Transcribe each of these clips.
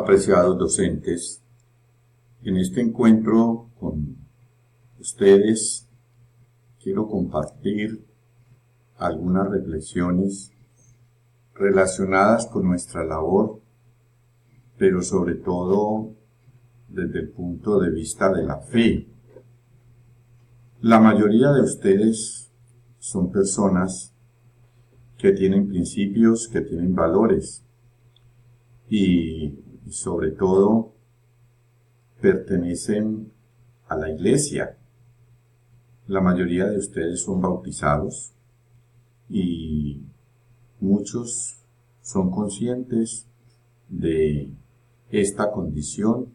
Apreciados docentes, en este encuentro con ustedes quiero compartir algunas reflexiones relacionadas con nuestra labor, pero sobre todo desde el punto de vista de la fe. La mayoría de ustedes son personas que tienen principios, que tienen valores y sobre todo pertenecen a la iglesia. La mayoría de ustedes son bautizados y muchos son conscientes de esta condición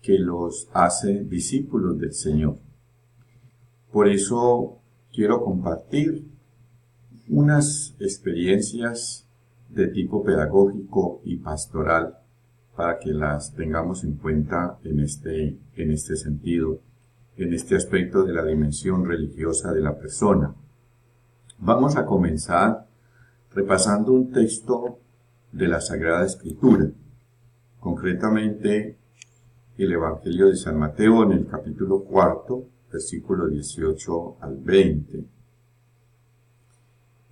que los hace discípulos del Señor. Por eso quiero compartir unas experiencias de tipo pedagógico y pastoral para que las tengamos en cuenta en este sentido, en este aspecto de la dimensión religiosa de la persona. Vamos a comenzar repasando un texto de la Sagrada Escritura, concretamente el Evangelio de San Mateo en el capítulo 4, versículo 18 al 20.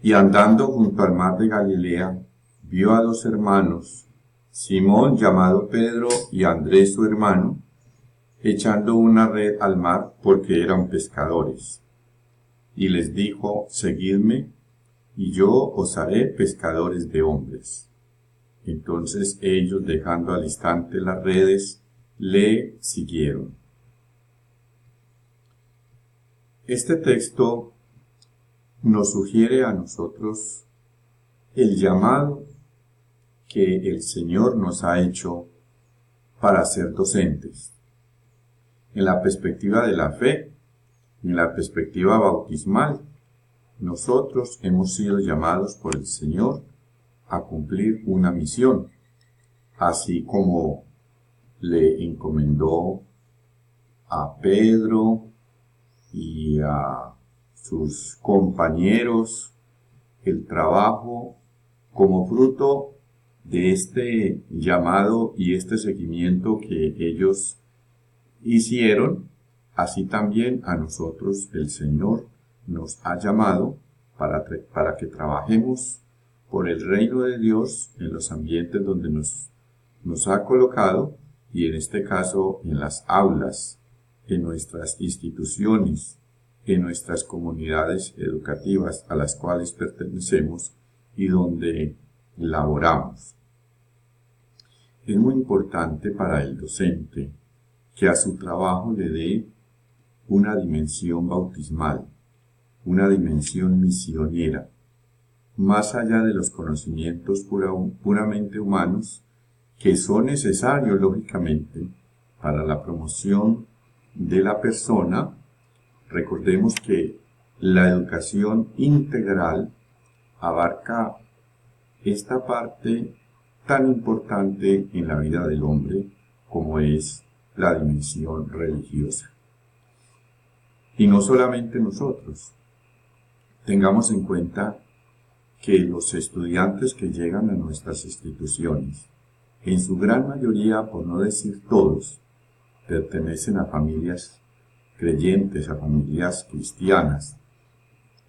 Y andando junto al mar de Galilea, vio a dos hermanos, Simón llamado Pedro y Andrés su hermano, echando una red al mar porque eran pescadores. Y les dijo, seguidme, y yo os haré pescadores de hombres. Entonces ellos, dejando al instante las redes, le siguieron. Este texto nos sugiere a nosotros el llamado que el Señor nos ha hecho para ser docentes. En la perspectiva de la fe, en la perspectiva bautismal, nosotros hemos sido llamados por el Señor a cumplir una misión, así como le encomendó a Pedro y a sus compañeros el trabajo como fruto de este llamado y este seguimiento que ellos hicieron. Así también a nosotros el Señor nos ha llamado para que trabajemos por el reino de Dios en los ambientes donde nos ha colocado, y en este caso en las aulas, en nuestras instituciones, en nuestras comunidades educativas a las cuales pertenecemos y donde laboramos. Es muy importante para el docente que a su trabajo le dé una dimensión bautismal, una dimensión misionera, más allá de los conocimientos puramente humanos que son necesarios, lógicamente, para la promoción de la persona. Recordemos que la educación integral abarca esta parte tan importante en la vida del hombre como es la dimensión religiosa. Y no solamente nosotros. Tengamos en cuenta que los estudiantes que llegan a nuestras instituciones, en su gran mayoría, por no decir todos, pertenecen a familias creyentes, a familias cristianas.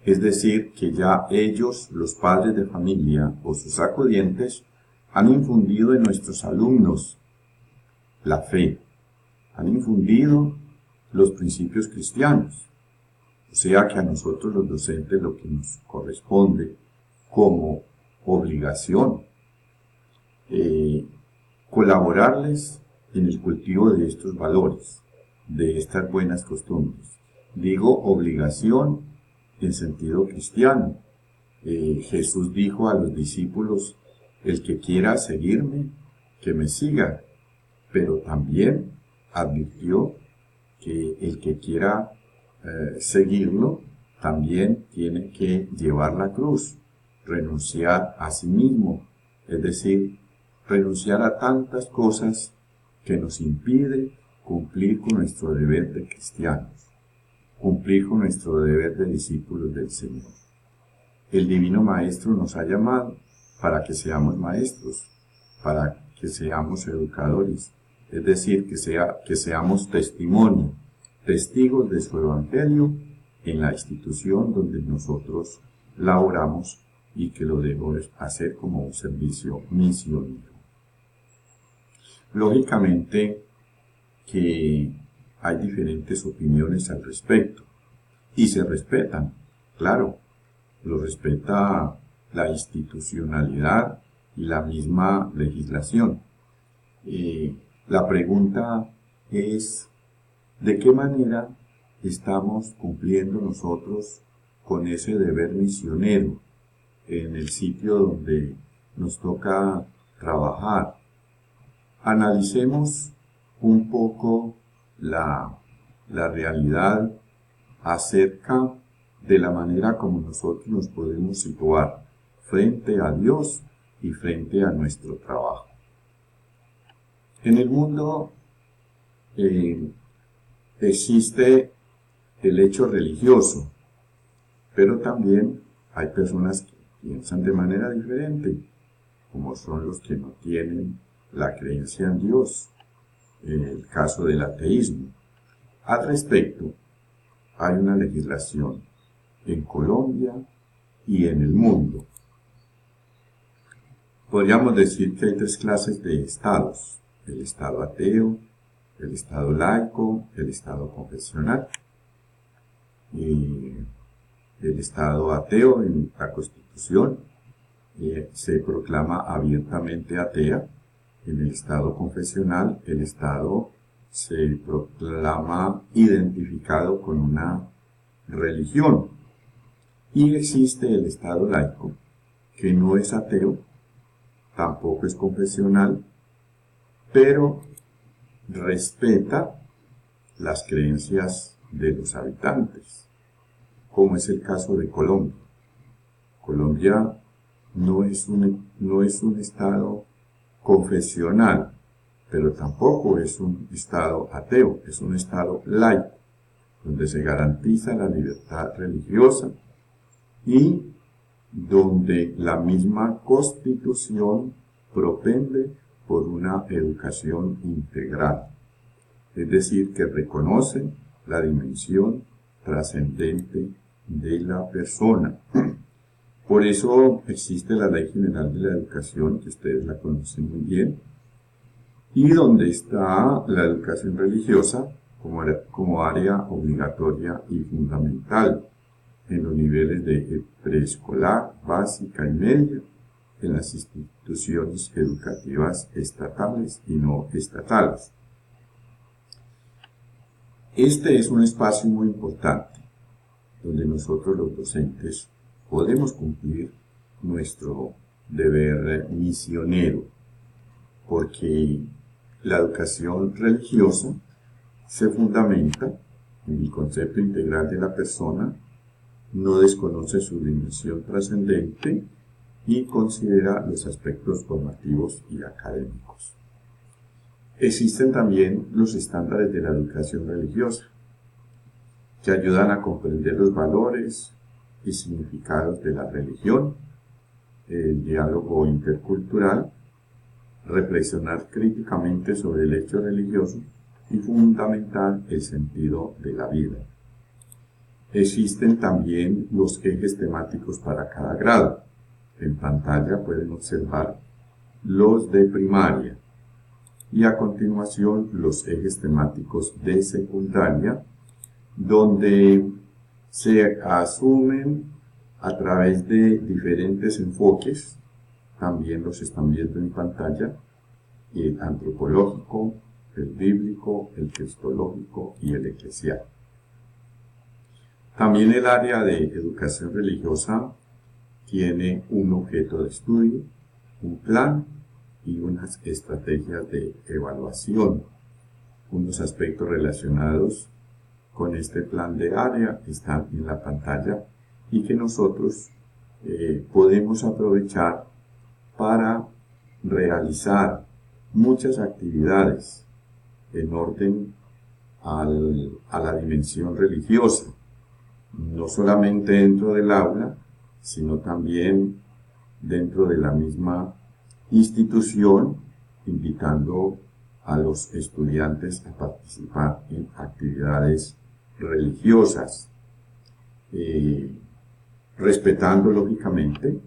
Es decir, que ya ellos, los padres de familia o sus acudientes, han infundido en nuestros alumnos la fe, han infundido los principios cristianos. O sea que a nosotros los docentes lo que nos corresponde como obligación, colaborarles en el cultivo de estos valores, de estas buenas costumbres. Digo obligación en sentido cristiano. Jesús dijo a los discípulos, el que quiera seguirme, que me siga, pero también advirtió que el que quiera seguirlo también tiene que llevar la cruz, renunciar a sí mismo, es decir, renunciar a tantas cosas que nos impide cumplir con nuestro deber de cristianos, cumplir con nuestro deber de discípulos del Señor. El Divino Maestro nos ha llamado para que seamos maestros, para que seamos educadores, es decir, que seamos testimonio, testigos de su evangelio en la institución donde nosotros laboramos y que lo debemos hacer como un servicio misionero. Lógicamente que hay diferentes opiniones al respecto y se respetan, claro, lo respeta la institucionalidad y la misma legislación. La pregunta es, ¿de qué manera estamos cumpliendo nosotros con ese deber misionero en el sitio donde nos toca trabajar? Analicemos un poco la realidad acerca de la manera como nosotros nos podemos situar frente a Dios y frente a nuestro trabajo. En el mundo existe el hecho religioso, pero también hay personas que piensan de manera diferente, como son los que no tienen la creencia en Dios, en el caso del ateísmo. Al respecto, hay una legislación en Colombia y en el mundo. Podríamos decir que hay tres clases de estados: el estado ateo, el estado laico, el estado confesional. El estado ateo en la Constitución se proclama abiertamente atea. En el estado confesional, el estado se proclama identificado con una religión. Y existe el estado laico, que no es ateo, tampoco es confesional, pero respeta las creencias de los habitantes, como es el caso de Colombia. Colombia no es un estado confesional, pero tampoco es un estado ateo, es un estado laico, donde se garantiza la libertad religiosa y donde la misma Constitución propende por una educación integral, es decir, que reconoce la dimensión trascendente de la persona. Por eso existe la Ley General de la Educación, que ustedes la conocen muy bien, y donde está la educación religiosa como área obligatoria y fundamental en los niveles de preescolar, básica y media, en las instituciones educativas estatales y no estatales. Este es un espacio muy importante, donde nosotros los docentes podemos cumplir nuestro deber misionero, porque la educación religiosa se fundamenta en el concepto integral de la persona, no desconoce su dimensión trascendente y considera los aspectos formativos y académicos. Existen también los estándares de la educación religiosa, que ayudan a comprender los valores y significados de la religión, el diálogo intercultural, reflexionar críticamente sobre el hecho religioso y fundamentar el sentido de la vida. Existen también los ejes temáticos para cada grado. En pantalla pueden observar los de primaria y a continuación los ejes temáticos de secundaria, donde se asumen a través de diferentes enfoques, también los están viendo en pantalla, el antropológico, el bíblico, el cristológico y el eclesial. También el área de educación religiosa tiene un objeto de estudio, un plan y unas estrategias de evaluación. Unos aspectos relacionados con este plan de área están en la pantalla y que nosotros podemos aprovechar para realizar muchas actividades en orden a la dimensión religiosa, no solamente dentro del aula, sino también dentro de la misma institución invitando a los estudiantes a participar en actividades religiosas, respetando lógicamente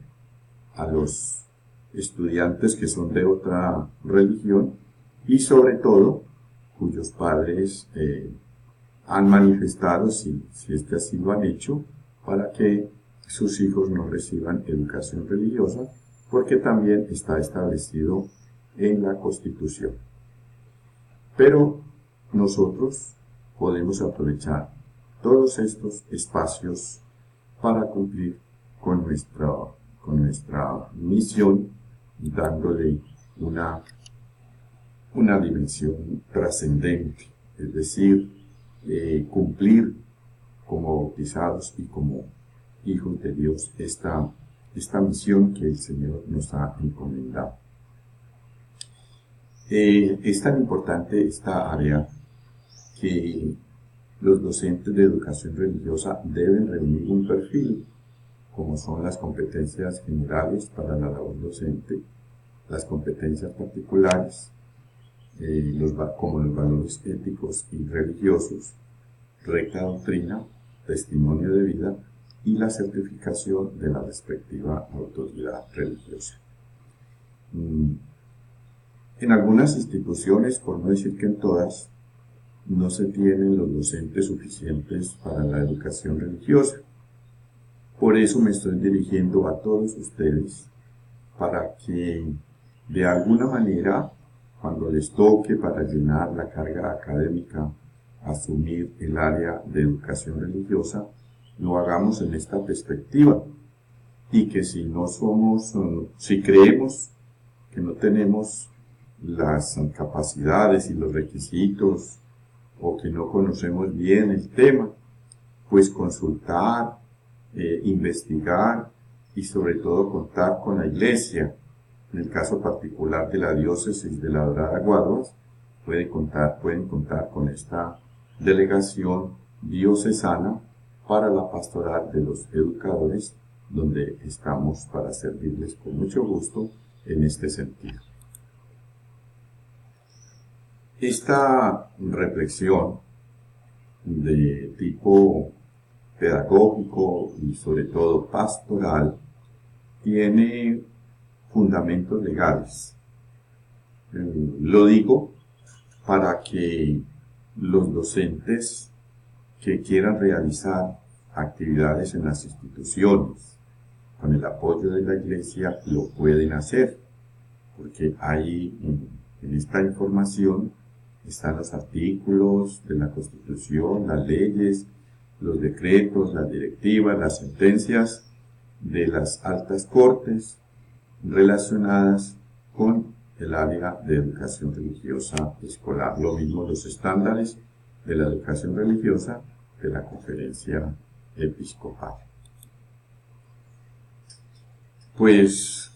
a los estudiantes que son de otra religión y sobre todo cuyos padres han manifestado, si es que así lo han hecho, para que sus hijos no reciban educación religiosa, porque también está establecido en la Constitución. Pero nosotros podemos aprovechar todos estos espacios para cumplir con nuestra misión, dándole una dimensión trascendente, es decir, cumplir como bautizados y como hijos de Dios esta misión que el Señor nos ha encomendado. Es tan importante esta área que los docentes de educación religiosa deben reunir un perfil, como son las competencias generales para la labor docente, las competencias particulares, como los valores éticos y religiosos, recta doctrina, testimonio de vida y la certificación de la respectiva autoridad religiosa. En algunas instituciones, por no decir que en todas, no se tienen los docentes suficientes para la educación religiosa. Por eso me estoy dirigiendo a todos ustedes para que de alguna manera, cuando les toque para llenar la carga académica, asumir el área de educación religiosa, lo hagamos en esta perspectiva y que si creemos que no tenemos las capacidades y los requisitos o que no conocemos bien el tema, pues consultar, investigar y sobre todo contar con la Iglesia. En el caso particular de la diócesis de La Dorada Guaduas, pueden contar con esta delegación diocesana para la pastoral de los educadores, donde estamos para servirles con mucho gusto en este sentido. Esta reflexión de tipo pedagógico y sobre todo pastoral tiene fundamentos legales. Lo digo para que los docentes que quieran realizar actividades en las instituciones con el apoyo de la Iglesia lo pueden hacer, porque ahí en esta información están los artículos de la Constitución, las leyes, los decretos, las directivas, las sentencias de las altas cortes relacionadas con el área de educación religiosa escolar. Lo mismo los estándares de la educación religiosa de la Conferencia Episcopal. Pues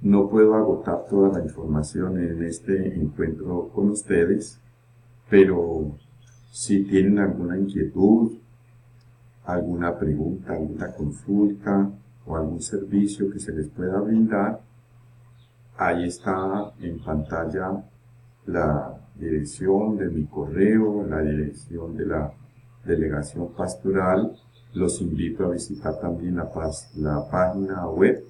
no puedo agotar toda la información en este encuentro con ustedes, pero si tienen alguna inquietud, alguna pregunta, alguna consulta o algún servicio que se les pueda brindar, ahí está en pantalla la dirección de mi correo, la dirección de la delegación pastoral. Los invito a visitar también la página web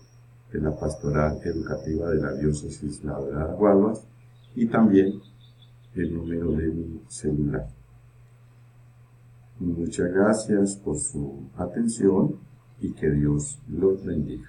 de la Pastoral Educativa de la Diócesis La Dorada Guaduas y también el número de mi celular. Muchas gracias por su atención y que Dios los bendiga.